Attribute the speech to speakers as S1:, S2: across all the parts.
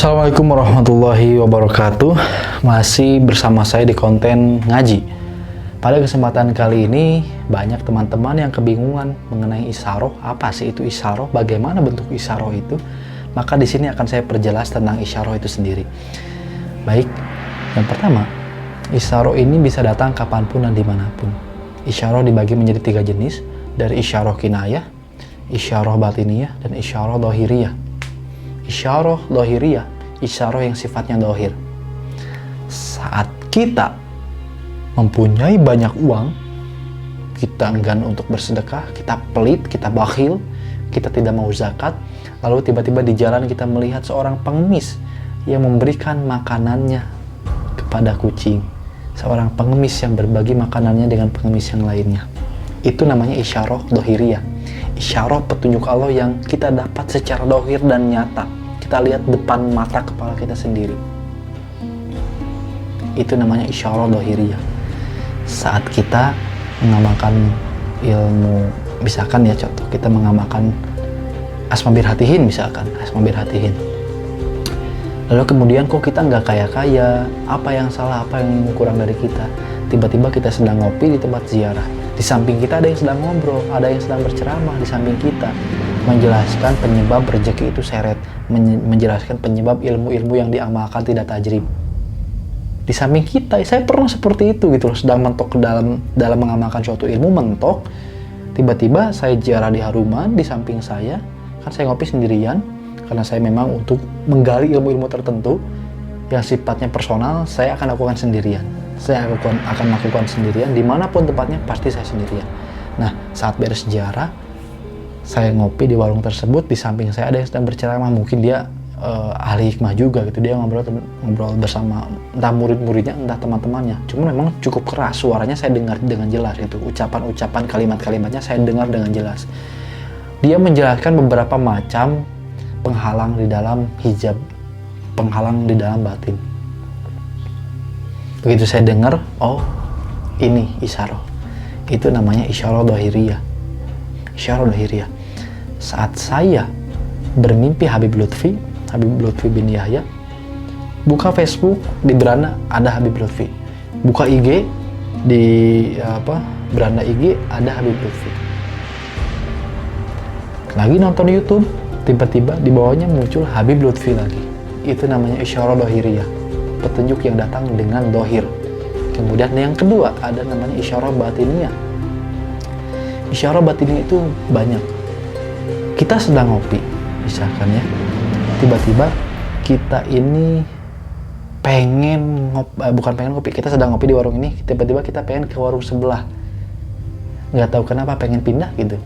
S1: Assalamualaikum warahmatullahi wabarakatuh. Masih bersama saya di konten ngaji. Pada kesempatan kali ini banyak teman-teman yang kebingungan mengenai isyarah. Apa sih itu isyarah? Bagaimana bentuk isyarah itu? Maka di sini akan saya perjelas tentang isyarah itu sendiri. Baik, yang pertama, isyarah ini bisa datang kapanpun dan dimanapun. Isyarah dibagi menjadi 3 jenis, dari isyarah kinayah, isyarah batiniyah, dan isyarah dhahiriyah. Isyarah dhahiriyah, isyarah yang sifatnya dhahir. Saat kita mempunyai banyak uang, kita enggan untuk bersedekah, kita pelit, kita bakhil, kita tidak mau zakat, lalu tiba-tiba di jalan kita melihat seorang pengemis yang memberikan makanannya kepada kucing. Seorang pengemis yang berbagi makanannya dengan pengemis yang lainnya. Itu namanya isyarah dhahiriyah. Isyarah petunjuk Allah yang kita dapat secara dhahir dan nyata. Kita lihat depan mata kepala kita sendiri. Itu namanya isyarah dhahiriyah. Saat kita mengamalkan ilmu, misalkan ya contoh, kita mengamalkan asma birhatihin misalkan, asma birhatihin. Lalu kemudian kok kita nggak kaya-kaya, apa yang salah, apa yang kurang dari kita. Tiba-tiba kita sedang ngopi di tempat ziarah. Di samping kita ada yang sedang ngobrol, ada yang sedang berceramah di samping kita. Menjelaskan penyebab rezeki itu seret, menjelaskan penyebab ilmu-ilmu yang diamalkan tidak tajrib. Di samping kita, saya pernah seperti itu gitu loh, sedang mentok ke dalam mengamalkan suatu ilmu, mentok. Tiba-tiba saya ziarah di Haruman, di samping saya, kan saya ngopi sendirian, karena saya memang untuk menggali ilmu-ilmu tertentu yang sifatnya personal, saya akan lakukan sendirian. Saya akan lakukan sendirian, dimanapun tempatnya pasti saya sendirian. Nah, saat beres ziarah, saya ngopi di warung tersebut, di samping saya ada yang sedang berceramah, mungkin dia ahli hikmah juga gitu, dia ngobrol bersama entah murid-muridnya, entah teman-temannya. Cuma memang cukup keras, suaranya saya dengar dengan jelas gitu, ucapan-ucapan kalimat-kalimatnya saya dengar dengan jelas. Dia menjelaskan beberapa macam penghalang di dalam hijab, penghalang di dalam batin. Begitu saya dengar, oh ini isyarah. Itu namanya isyarah dhahiriyah. Isyarah dhahiriyah. Saat saya bermimpi Habib Lutfi bin Yahya, buka Facebook, di beranda ada Habib Lutfi. Buka IG, di beranda IG ada Habib Lutfi. Lagi nonton YouTube, tiba-tiba di bawahnya muncul Habib Lutfi lagi. Itu namanya isyarah dhahiriyah, petunjuk yang datang dengan dhahir. Kemudian yang kedua ada namanya isyarah batiniyah. Isyarah batiniyah itu banyak. Kita sedang ngopi, misalkan ya, tiba-tiba kita ini bukan pengen ngopi, kita sedang ngopi di warung ini, tiba-tiba kita pengen ke warung sebelah. Nggak tahu kenapa pengen pindah gitu.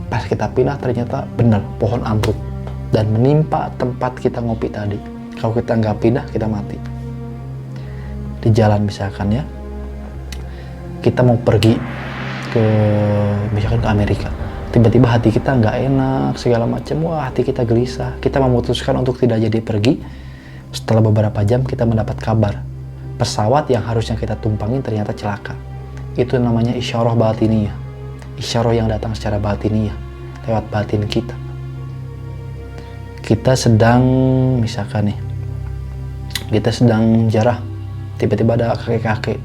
S1: Pas kita pindah ternyata benar pohon ambruk dan menimpa tempat kita ngopi tadi. Kalau kita nggak pindah, kita mati. Di jalan misalkan ya, kita mau pergi misalkan ke Amerika, tiba-tiba hati kita nggak enak segala macam, wah hati kita gelisah, kita memutuskan untuk tidak jadi pergi. Setelah beberapa jam kita mendapat kabar pesawat yang harusnya kita tumpangin ternyata celaka. Itu namanya isyarah batiniyah, isyarah yang datang secara batiniyah, lewat batin kita. Kita sedang misalkan nih, kita sedang jarah, tiba-tiba ada kakek-kakek,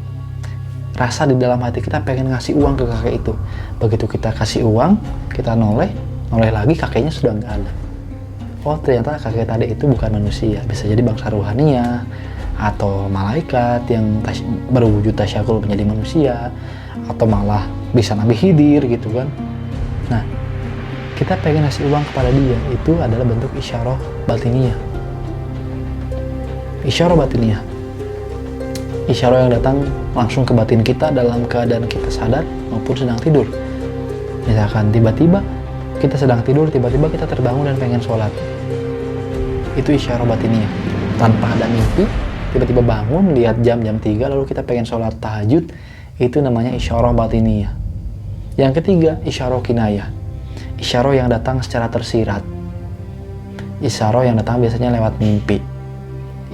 S1: rasa di dalam hati kita pengen ngasih uang ke kakek itu. Begitu kita kasih uang, kita noleh lagi, kakeknya sudah nggak ada. Oh ternyata kakek tadi itu bukan manusia, bisa jadi bangsa ruhania atau malaikat yang berwujud tasyakul menjadi manusia, atau malah bisa Nabi Khidir gitu kan. Nah, kita pengen ngasih uang kepada dia, itu adalah bentuk isyarah batiniyah. Isyarah batiniyah, isyarah yang datang langsung ke batin kita dalam keadaan kita sadar maupun sedang tidur. Misalkan tiba-tiba kita sedang tidur, tiba-tiba kita terbangun dan pengen sholat. Itu isyarah batiniyah. Tanpa ada mimpi, tiba-tiba bangun, lihat jam 3, lalu kita pengen sholat tahajud. Itu namanya isyarah batiniyah. Yang ketiga, isyarah kinayah. Isyarah yang datang secara tersirat. Isyarah yang datang biasanya lewat mimpi.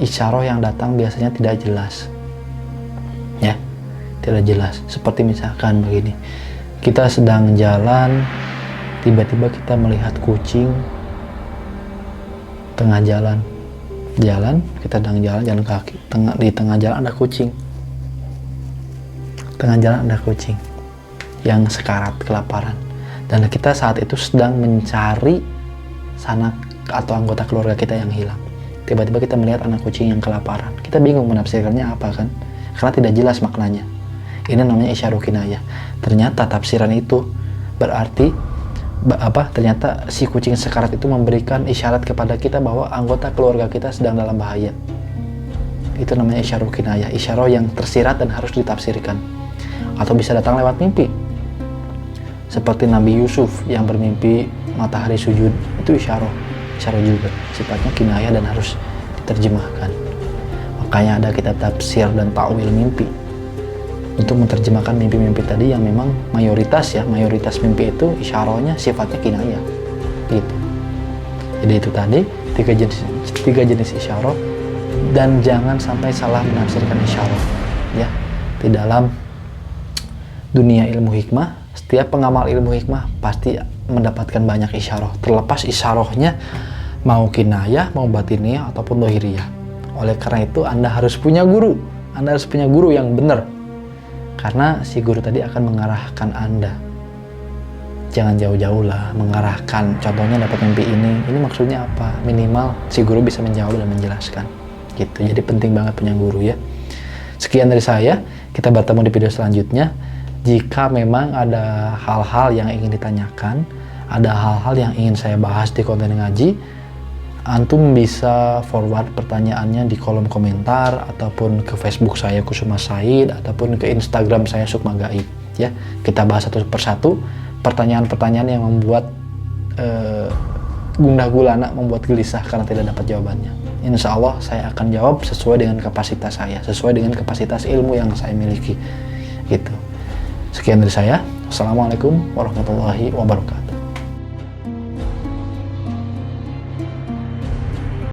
S1: Isyarah yang datang biasanya tidak jelas. Ya, tidak jelas. Seperti misalkan begini, kita sedang jalan, tiba-tiba kita melihat kucing tengah jalan, Jalan, kita sedang jalan kaki, di tengah jalan ada kucing. Tengah jalan ada kucing yang sekarat kelaparan, dan kita saat itu sedang mencari sanak atau anggota keluarga kita yang hilang. Tiba-tiba kita melihat anak kucing yang kelaparan. Kita bingung menafsirkannya apa kan, karena tidak jelas maknanya. Ini namanya isyarah kinayah. Ternyata tafsiran itu berarti ternyata si kucing sekarat itu memberikan isyarat kepada kita bahwa anggota keluarga kita sedang dalam bahaya. Itu namanya isyarah kinayah, isyarah yang tersirat dan harus ditafsirkan. Atau bisa datang lewat mimpi, seperti Nabi Yusuf yang bermimpi matahari sujud, itu isyarah juga, sifatnya kinayah dan harus diterjemahkan. Makanya ada kitab tafsir dan ta'wil mimpi untuk menerjemahkan mimpi-mimpi tadi yang memang mayoritas mimpi itu isyarahnya sifatnya kinayah gitu. Jadi itu tadi tiga jenis isyarah, dan jangan sampai salah menafsirkan isyarah ya. Di dalam dunia ilmu hikmah, setiap pengamal ilmu hikmah pasti mendapatkan banyak isyarah, terlepas isyarahnya mau kinayah, mau batiniyah ataupun dohiriyah. Oleh karena itu Anda harus punya guru yang benar. Karena si guru tadi akan mengarahkan Anda. Jangan jauh-jauh lah mengarahkan. Contohnya dapat mimpi ini maksudnya apa? Minimal si guru bisa menjawab dan menjelaskan. Gitu. Jadi penting banget punya guru ya. Sekian dari saya. Kita bertemu di video selanjutnya. Jika memang ada hal-hal yang ingin ditanyakan, ada hal-hal yang ingin saya bahas di konten ngaji, antum bisa forward pertanyaannya di kolom komentar ataupun ke Facebook saya Kusuma Said ataupun ke Instagram saya Sukma Gaib ya. Kita bahas satu persatu pertanyaan-pertanyaan yang membuat gundah gulana, membuat gelisah karena tidak dapat jawabannya. Insya Allah saya akan jawab sesuai dengan kapasitas saya, sesuai dengan kapasitas ilmu yang saya miliki gitu. Sekian dari saya. Assalamualaikum warahmatullahi wabarakatuh.